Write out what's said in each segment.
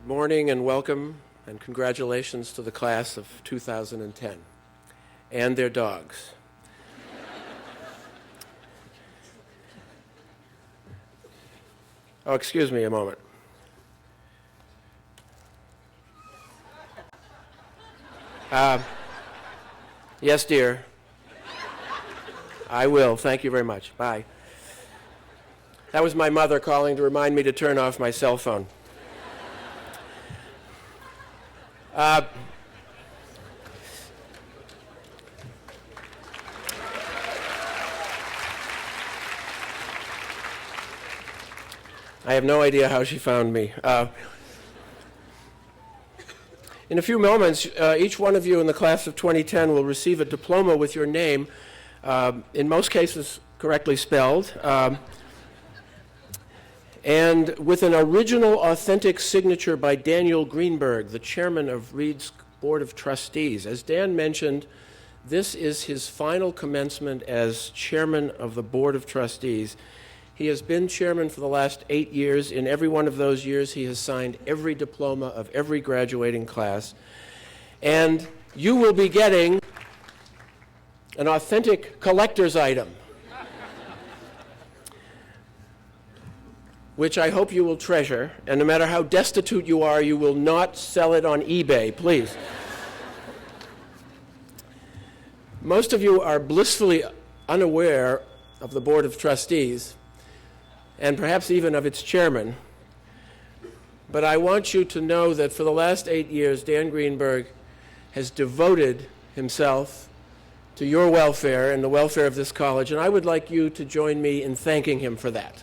morning and welcome and congratulations to the class of 2010 and their dogs. Oh, excuse me a moment. Yes, dear. I will. Thank you very much. Bye. That was my mother calling to remind me to turn off my cell phone. I have no idea how she found me. In a few moments, each one of you in the class of 2010 will receive a diploma with your name, in most cases correctly spelled, and with an original authentic signature by Daniel Greenberg, the chairman of Reed's Board of Trustees. As Dan mentioned, this is his final commencement as chairman of the Board of Trustees. He has been chairman for the last 8 years. In every one of those years, he has signed every diploma of every graduating class. And you will be getting an authentic collector's item, which I hope you will treasure. And no matter how destitute you are, you will not sell it on eBay, please. Most of you are blissfully unaware of the Board of Trustees, and perhaps even of its chairman. But I want you to know that for the last 8 years, Dan Greenberg has devoted himself to your welfare and the welfare of this college, and I would like you to join me in thanking him for that.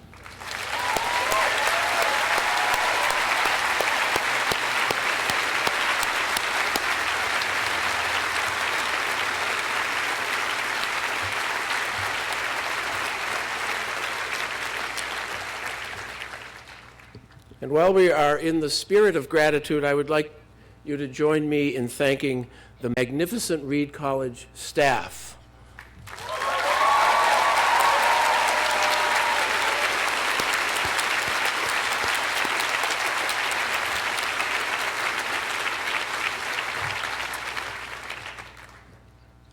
And while we are in the spirit of gratitude, I would like you to join me in thanking the magnificent Reed College staff.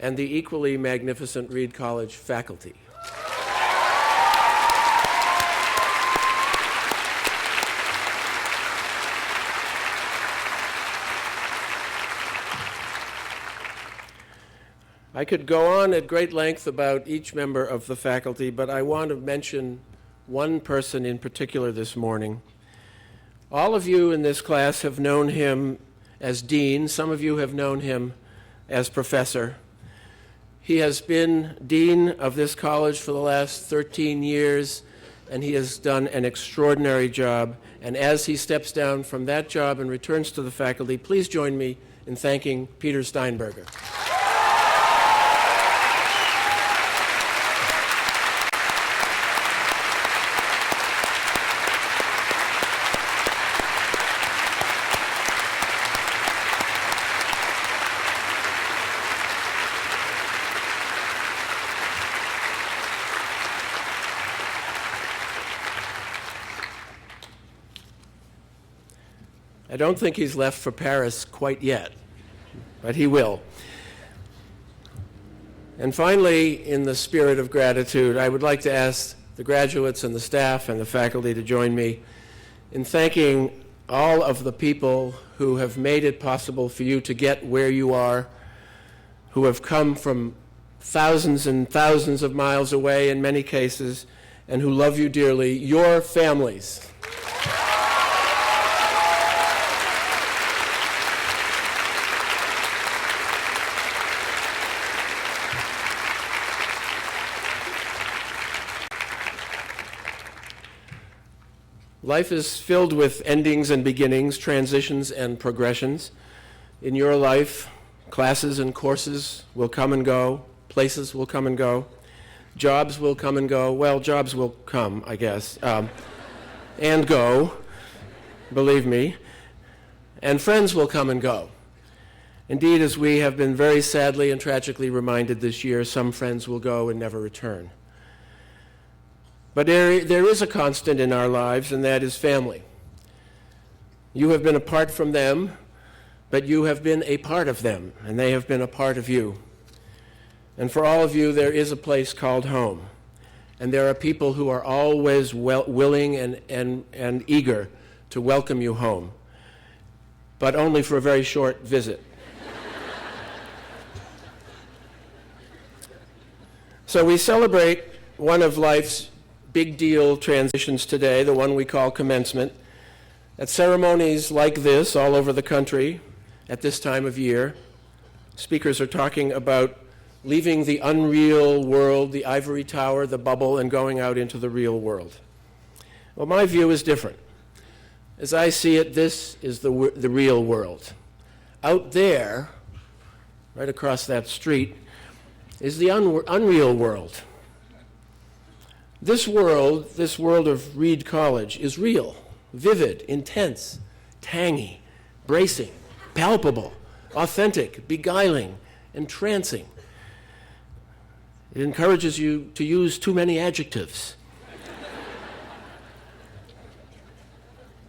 And the equally magnificent Reed College faculty. I could go on at great length about each member of the faculty, but I want to mention one person in particular this morning. All of you in this class have known him as dean. Some of you have known him as professor. He has been dean of this college for the last 13 years, and he has done an extraordinary job. And as he steps down from that job and returns to the faculty, please join me in thanking Peter Steinberger. I don't think he's left for Paris quite yet, but he will. And finally, in the spirit of gratitude, I would like to ask the graduates and the staff and the faculty to join me in thanking all of the people who have made it possible for you to get where you are, who have come from thousands and thousands of miles away in many cases, and who love you dearly, your families. Life is filled with endings and beginnings, transitions and progressions. In your life, classes and courses will come and go, places will come and go, jobs will come and go. Well, jobs will come, I guess, and go, believe me, and friends will come and go. Indeed, as we have been very sadly and tragically reminded this year, some friends will go and never return. But there is a constant in our lives, and that is family. You have been apart from them, but you have been a part of them, and they have been a part of you. And for all of you, there is a place called home. And there are people who are always willing and eager to welcome you home, but only for a very short visit. So we celebrate one of life's big deal transitions today, the one we call commencement. At ceremonies like this all over the country at this time of year, speakers are talking about leaving the unreal world, the ivory tower, the bubble, and going out into the real world. Well, my view is different. As I see it, this is the real world. Out there, right across that street, is the unreal world. This world of Reed College, is real, vivid, intense, tangy, bracing, palpable, authentic, beguiling, entrancing. It encourages you to use too many adjectives.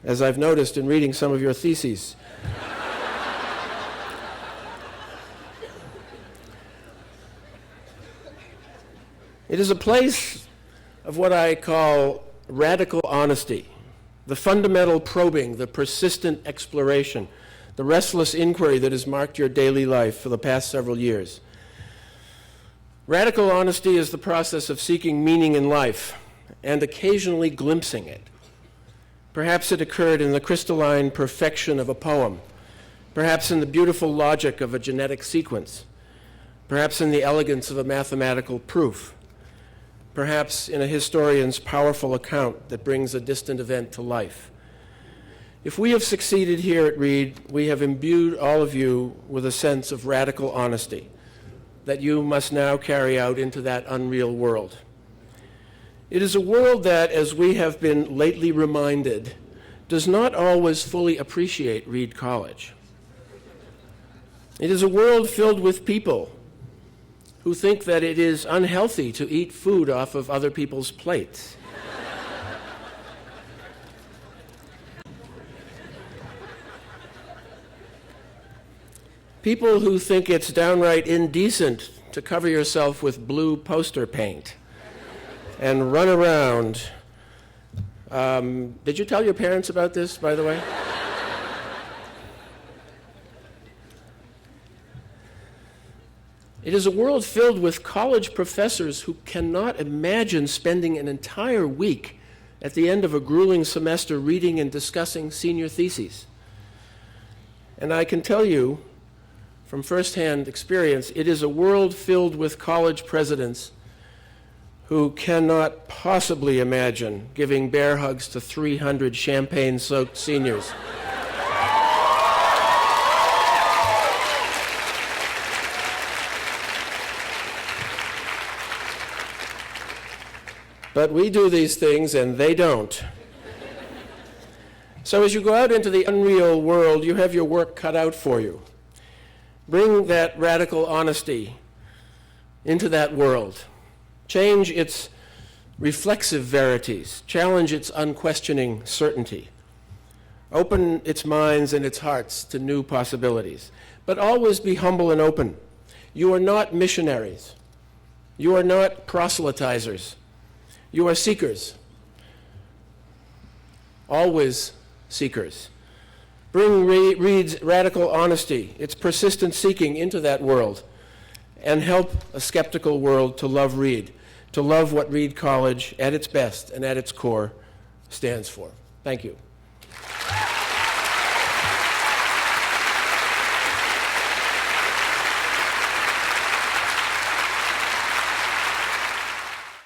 As I've noticed in reading some of your theses. It is a place of what I call radical honesty, the fundamental probing, the persistent exploration, the restless inquiry that has marked your daily life for the past several years. Radical honesty is the process of seeking meaning in life and occasionally glimpsing it. Perhaps it occurred in the crystalline perfection of a poem, perhaps in the beautiful logic of a genetic sequence, perhaps in the elegance of a mathematical proof, perhaps in a historian's powerful account that brings a distant event to life. If we have succeeded here at Reed, we have imbued all of you with a sense of radical honesty that you must now carry out into that unreal world. It is a world that, as we have been lately reminded, does not always fully appreciate Reed College. It is a world filled with people who think that it is unhealthy to eat food off of other people's plates. People who think it's downright indecent to cover yourself with blue poster paint and run around. Did you tell your parents about this, by the way? It is a world filled with college professors who cannot imagine spending an entire week at the end of a grueling semester reading and discussing senior theses. And I can tell you from firsthand experience, it is a world filled with college presidents who cannot possibly imagine giving bear hugs to 300 champagne-soaked seniors. But we do these things and they don't. So as you go out into the unreal world, you have your work cut out for you. Bring that radical honesty into that world. Change its reflexive verities. Challenge its unquestioning certainty. Open its minds and its hearts to new possibilities. But always be humble and open. You are not missionaries. You are not proselytizers. You are seekers. Always seekers. Bring Reed's radical honesty, its persistent seeking into that world, and help a skeptical world to love Reed, to love what Reed College, at its best and at its core, stands for. Thank you.